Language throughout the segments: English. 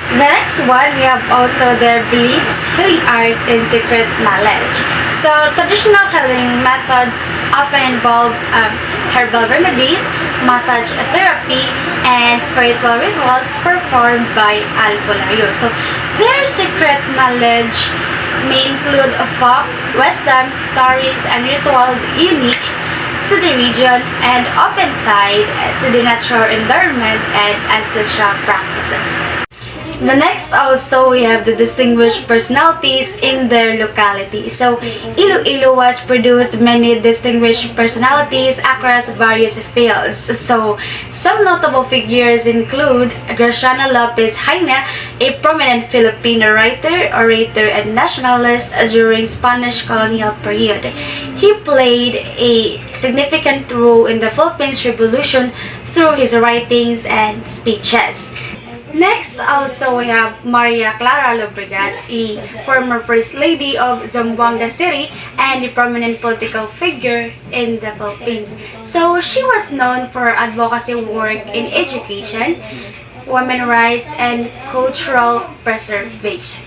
The next one, we have also their beliefs, healing arts, and secret knowledge. So, traditional healing methods often involve herbal remedies, massage therapy, and spiritual rituals performed by albularyo. So, their secret knowledge may include folk, wisdom, stories, and rituals unique to the region and often tied to the natural environment and ancestral practices. The next also we have the distinguished personalities in their locality. So Iloilo was produced many distinguished personalities across various fields. So some notable figures include Graciano Lopez Haina, a prominent Filipino writer, orator, and nationalist during Spanish colonial period. He played a significant role in the Philippines Revolution through his writings and speeches. Next, also we have Maria Clara Lobregat, a former First Lady of Zamboanga City and a prominent political figure in the Philippines. So, she was known for her advocacy work in education, women's rights, and cultural preservation.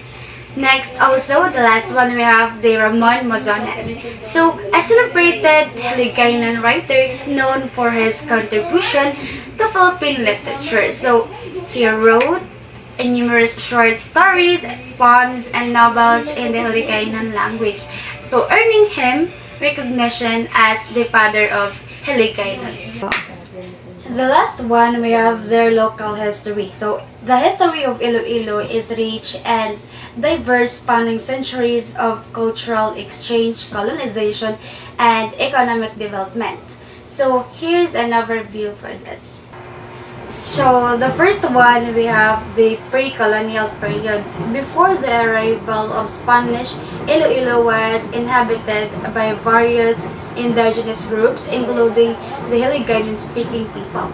Next, also, the last one we have the Ramon Mozones. So, a celebrated Hiligaynon writer known for his contribution to Philippine literature. So, he wrote numerous short stories, poems, and novels in the Hiligaynon language. So, earning him recognition as the father of Hiligaynon. The last one, we have their local history. So, the history of Iloilo is rich and diverse, spanning centuries of cultural exchange, colonization, and economic development. So, here's an overview for this. So, the first one, we have the pre-colonial period. Before the arrival of Spanish, Iloilo was inhabited by various indigenous groups, including the Hiligaynon-speaking people.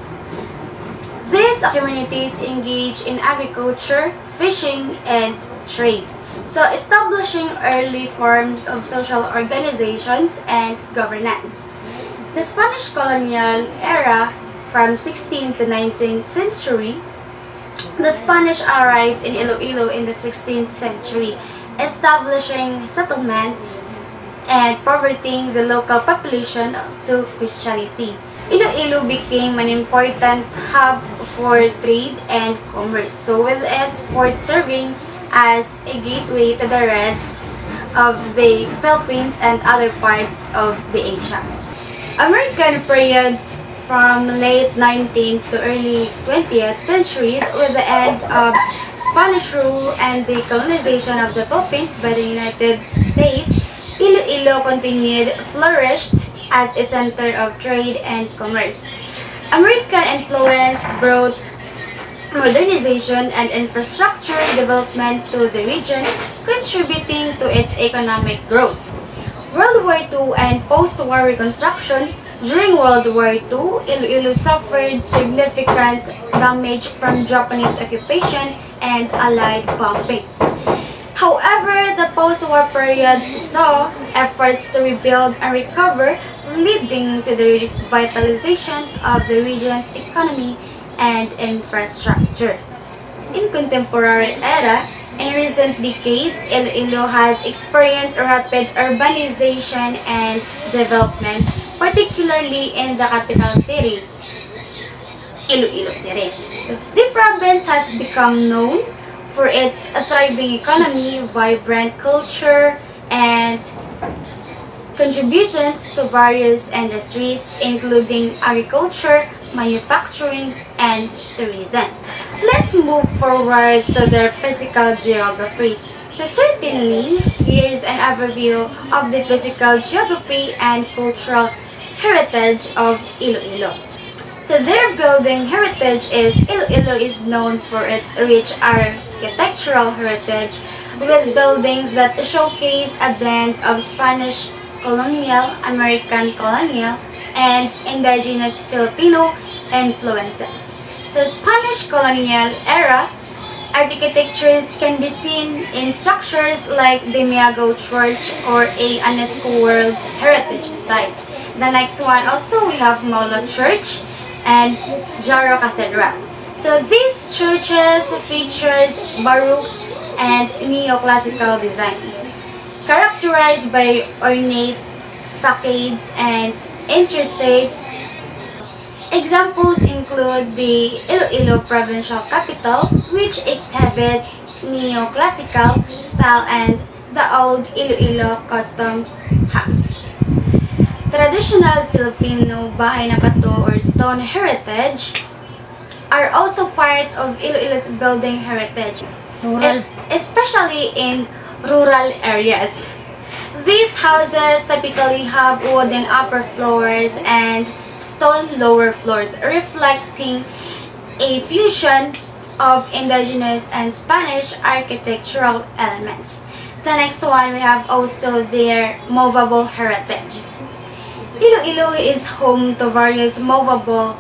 These communities engage in agriculture, fishing, and trade, so establishing early forms of social organizations and governance. The Spanish colonial era from 16th to 19th century, the Spanish arrived in Iloilo in the 16th century, establishing settlements and converting the local population to Christianity. Iloilo became an important hub for trade and commerce, so with its port serving as a gateway to the rest of the Philippines and other parts of the Asia. American period from late 19th to early 20th centuries, with the end of Spanish rule and the colonization of the Philippines by the United States, Iloilo continued flourished as a center of trade and commerce. American influence brought modernization and infrastructure development to the region, contributing to its economic growth. World War II and post-war reconstruction. During World War II, Iloilo suffered significant damage from Japanese occupation and Allied bombings. However, the post-war period saw efforts to rebuild and recover, leading to the revitalization of the region's economy and infrastructure. In contemporary era, in recent decades, Iloilo has experienced rapid urbanization and development, particularly in the capital city, Iloilo City. So, the province has become known for its thriving economy, vibrant culture, and contributions to various industries, including agriculture, manufacturing, and tourism. Let's move forward to their physical geography. So certainly, here's an overview of the physical geography and cultural heritage of Iloilo. So their building heritage is Iloilo is known for its rich architectural heritage with buildings that showcase a blend of Spanish colonial, American colonial, and indigenous Filipino influences. So Spanish colonial era architectures can be seen in structures like the Miago Church or a UNESCO World Heritage Site. The next one also we have Molo Church and Jaro Cathedral. So these churches features Baroque and neoclassical designs, characterized by ornate facades and intricate. Examples include the Iloilo Provincial Capital, which exhibits neoclassical style, and the old Iloilo Customs House. Traditional Filipino bahay na bato or stone heritage are also part of Iloilo's building heritage, especially in rural areas. These houses typically have wooden upper floors and stone lower floors, reflecting a fusion of indigenous and Spanish architectural elements. The next one, we have also their movable heritage. Iloilo is home to various movable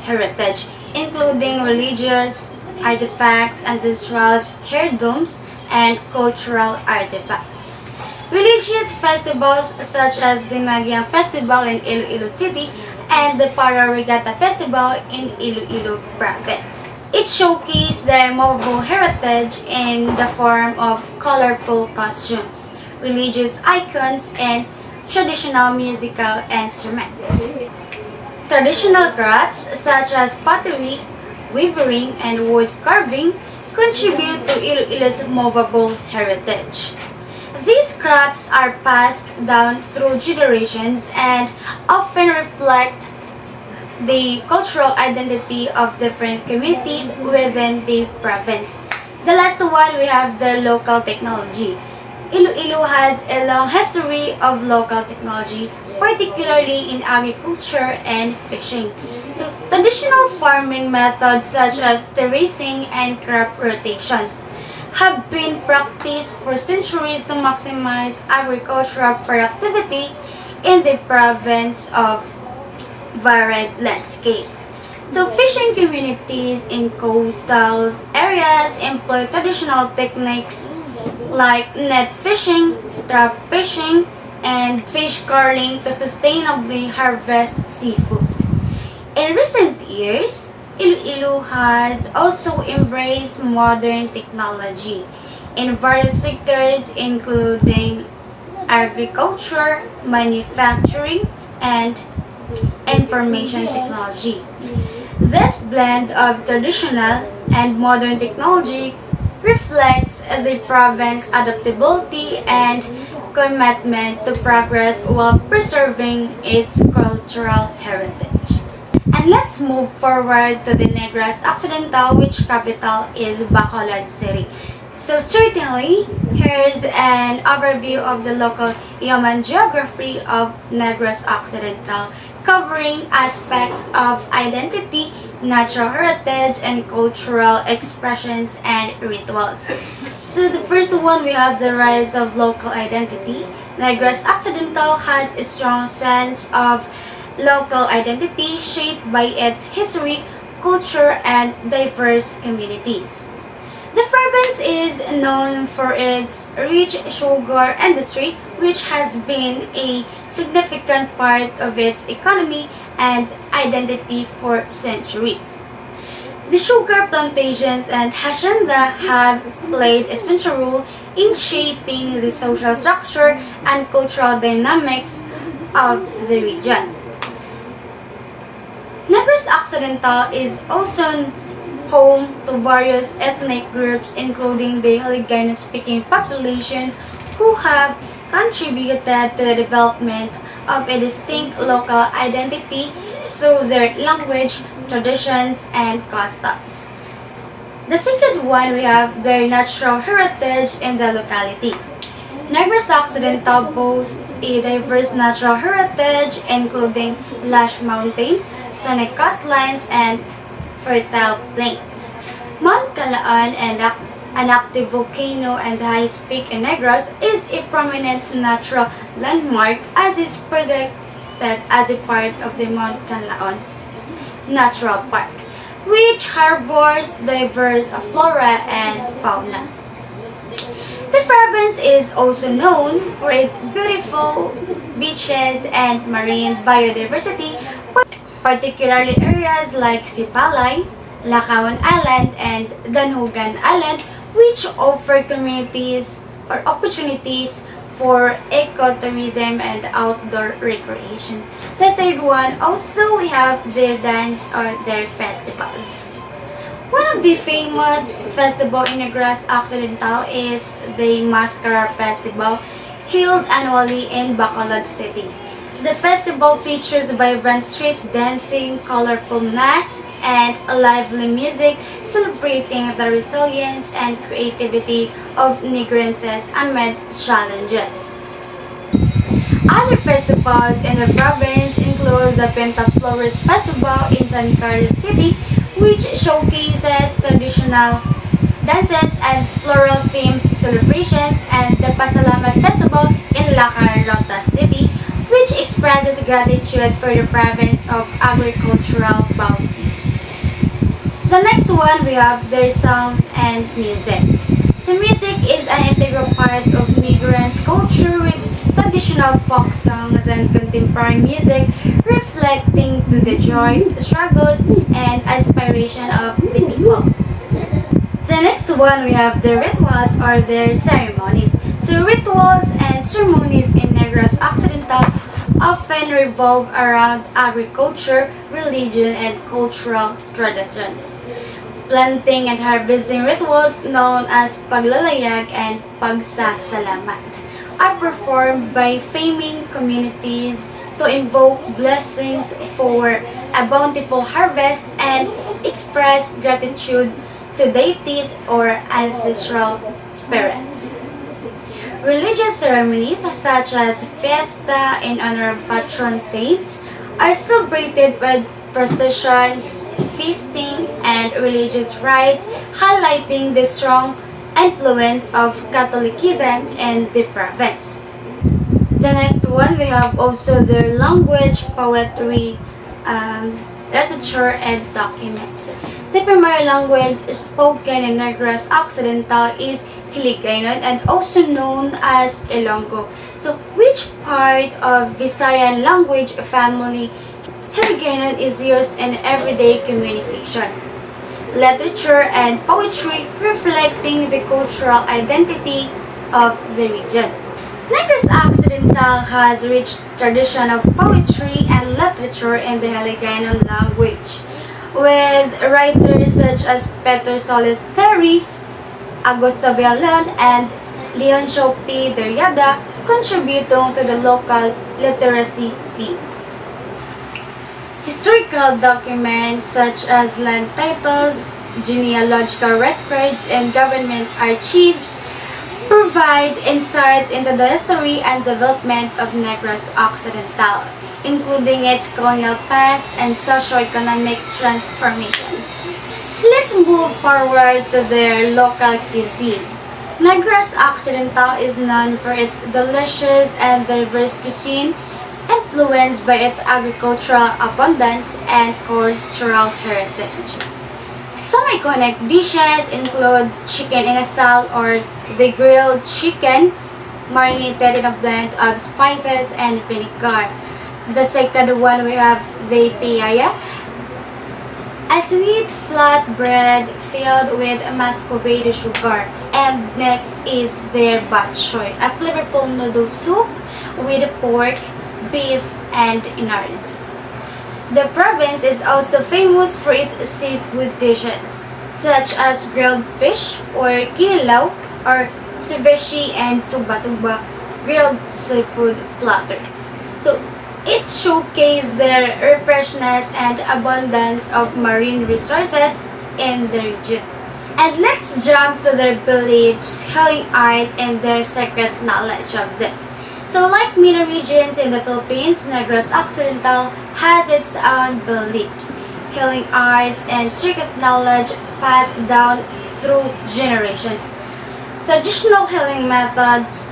heritage, including religious artifacts, ancestral heirlooms, and cultural artifacts. Religious festivals such as the Nagyang Festival in Iloilo City and the Para Regatta Festival in Iloilo Province. It showcased their movable heritage in the form of colorful costumes, religious icons, and traditional musical instruments. Traditional crafts such as pottery, weaving, and wood carving contribute to Iloilo's movable heritage. These crafts are passed down through generations and often reflect the cultural identity of different communities within the province. The last one, we have the local technology. Iloilo has a long history of local technology, particularly in agriculture and fishing. So, traditional farming methods such as terracing and crop rotation have been practiced for centuries to maximize agricultural productivity in the province of varied landscape. So fishing communities in coastal areas employ traditional techniques like net fishing, trap fishing, and fish curling to sustainably harvest seafood. In recent years, Iloilo has also embraced modern technology in various sectors including agriculture, manufacturing, and information technology. This blend of traditional and modern technology reflects the province's adaptability and commitment to progress while preserving its cultural heritage. And let's move forward to the Negros Occidental, which capital is Bacolod City. So certainly, here's an overview of the local human geography of Negros Occidental, covering aspects of identity, natural heritage, and cultural expressions and rituals. So the first one, we have the rise of local identity. Negros Occidental has a strong sense of local identity shaped by its history, culture, and diverse communities. The province is known for its rich sugar industry, which has been a significant part of its economy and identity for centuries. The sugar plantations and hacienda have played a central role in shaping the social structure and cultural dynamics of the region. Negros Occidental is also home to various ethnic groups including the Hiligayno-speaking population who have contributed to the development of a distinct local identity through their language, traditions, and customs. The second one, we have their natural heritage in the locality. Negros Occidental boasts a diverse natural heritage including lush mountains, scenic coastlines, and fertile plains. Mount Calaan, an active volcano and the highest peak in Negros, is a prominent natural landmark as is protected as a part of the Mount Calaan Natural Park, which harbors diverse flora and fauna. The province is also known for its beautiful beaches and marine biodiversity, particularly areas like Sipalay, Lacaon Island, and Danhugan Island, which offer communities or opportunities for ecotourism and outdoor recreation. The third one, also we have their dance or their festivals. One of the famous festival in Negros Occidental is the Mascara Festival, held annually in Bacolod City. The festival features vibrant street dancing, colorful masks, and lively music celebrating the resilience and creativity of Negrenses amidst challenges. Other festivals in the province include the Pentaflores Festival in San Carlos City, which showcases traditional dances and floral-themed celebrations, and the Pasalamat Festival in La Carlota City, which expresses gratitude for the province of agricultural bounty. The next one, we have their sound and music. So music is an integral part of migrants' culture with traditional folk songs and contemporary music reflecting to the joys, struggles, and aspiration of the people. The next one, we have the rituals or their ceremonies. So rituals and ceremonies in Negros Occidental often revolve around agriculture, religion, and cultural traditions. Planting and harvesting rituals known as paglalayag and pagsasalamat are performed by farming communities to invoke blessings for a bountiful harvest and express gratitude to deities or ancestral spirits. Religious ceremonies such as fiesta in honor of patron saints are celebrated with procession, feasting, and religious rites, highlighting the strong influence of Catholicism in the province. The next one, we have also their language, poetry, literature, and documents. The primary language spoken in Negros Occidental is Hiligaynon and also known as Ilonggo. So, which part of Visayan language family Hiligaynon is used in everyday communication? Literature and poetry reflecting the cultural identity of the region. Negros Occidental has rich tradition of poetry and literature in the Hiligaynon language, with writers such as Peter Solis Terry, Augusto Villalon, and Leoncio P. Derrida contributing to the local literacy scene. Historical documents such as land titles, genealogical records, and government archives provide insights into the history and development of Negros Occidental, including its colonial past and socio-economic transformations. Let's move forward to their local cuisine. Negros Occidental is known for its delicious and diverse cuisine, influenced by its agricultural abundance and cultural heritage. Some iconic dishes include chicken inasal or the grilled chicken, marinated in a blend of spices and vinegar. The second one, we have the payaya, a sweet flat bread filled with muscovado sugar. And next is their bok choy, a flavorful noodle soup with pork, beef, and innards. The province is also famous for its seafood dishes, such as grilled fish or kinilaw or ceviche and suba-suba grilled seafood platter. So, it showcases their refreshness and abundance of marine resources in the region. And let's jump to their beliefs, healing art, and their secret knowledge of this. So like many regions in the Philippines, Negros Occidental has its own beliefs, healing arts, and secret knowledge passed down through generations. Traditional healing methods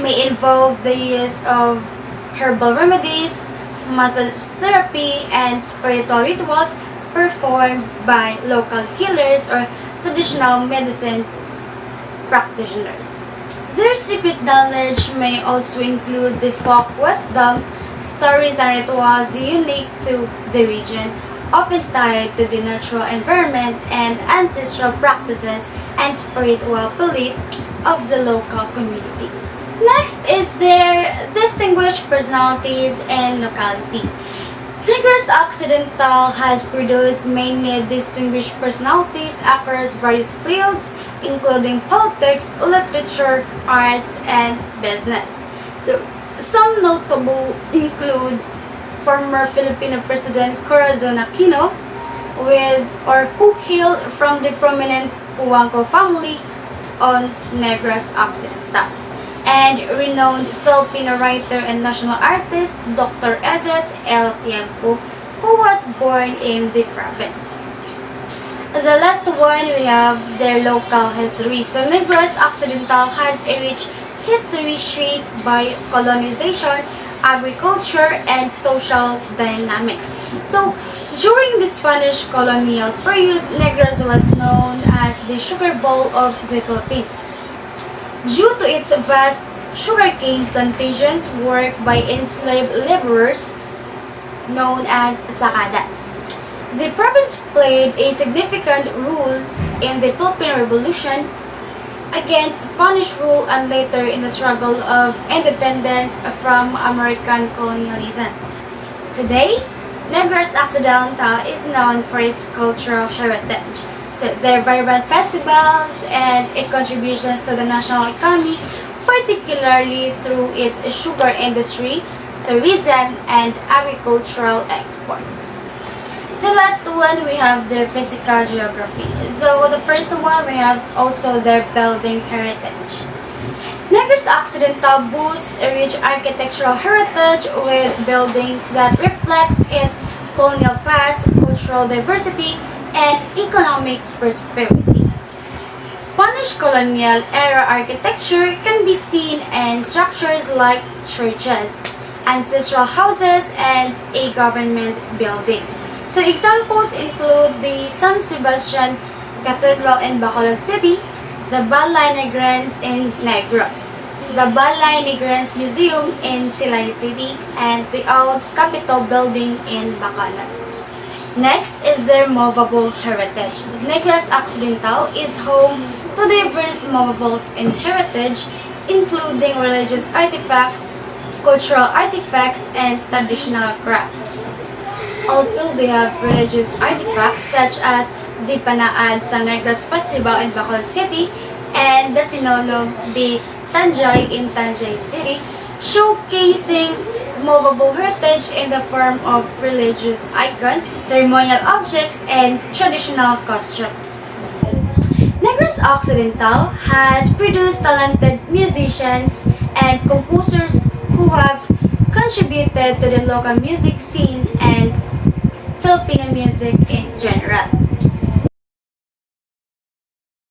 may involve the use of herbal remedies, massage therapy, and spiritual rituals performed by local healers or traditional medicine practitioners. Their secret knowledge may also include the folk wisdom, stories, and rituals unique to the region, often tied to the natural environment and ancestral practices and spiritual beliefs of the local communities. Next is their distinguished personalities and locality. Negros Occidental has produced many distinguished personalities across various fields, including politics, literature, arts, and business. So, some notable include former Filipino President Corazon Aquino, who hailed from the prominent Huangco family on Negros Occidental, and renowned Filipino writer and national artist Dr. Edith L. Tiempo, who was born in the province. The last one, we have their local history. So Negros Occidental has a rich history shaped by colonization, agriculture, and social dynamics. So during the Spanish colonial period, Negros was known as the sugar bowl of the Philippines, due to its vast sugarcane plantations worked by enslaved laborers known as sacadas. The province played a significant role in the Philippine Revolution against Spanish rule and later in the struggle of independence from American colonialism. Today, Negros Occidental is known for its cultural heritage, so their vibrant festivals and its contributions to the national economy, particularly through its sugar industry, tourism, and agricultural exports. The last one, we have their physical geography. So the first one, we have also their building heritage. Negros Occidental boasts a rich architectural heritage with buildings that reflects its colonial past, cultural diversity, and economic prosperity. Spanish colonial era architecture can be seen in structures like churches, ancestral houses, and government buildings. So examples include the San Sebastian Cathedral in Bacolod City, the Balay Negrens in Negros, the Balay Negrens Museum in Silay City, and the Old Capitol Building in Bacolod. Next is their movable heritage. Negros Occidental is home to diverse movable heritage, including religious artifacts, cultural artifacts, and traditional crafts. Also, they have religious artifacts such as the Panaad San Negros Festival in Bacolod City and the Sinolog de Tanjay in Tanjay City, showcasing movable heritage in the form of religious icons, ceremonial objects, and traditional costumes. Negros Occidental has produced talented musicians and composers who have contributed to the local music scene and Filipino music in general.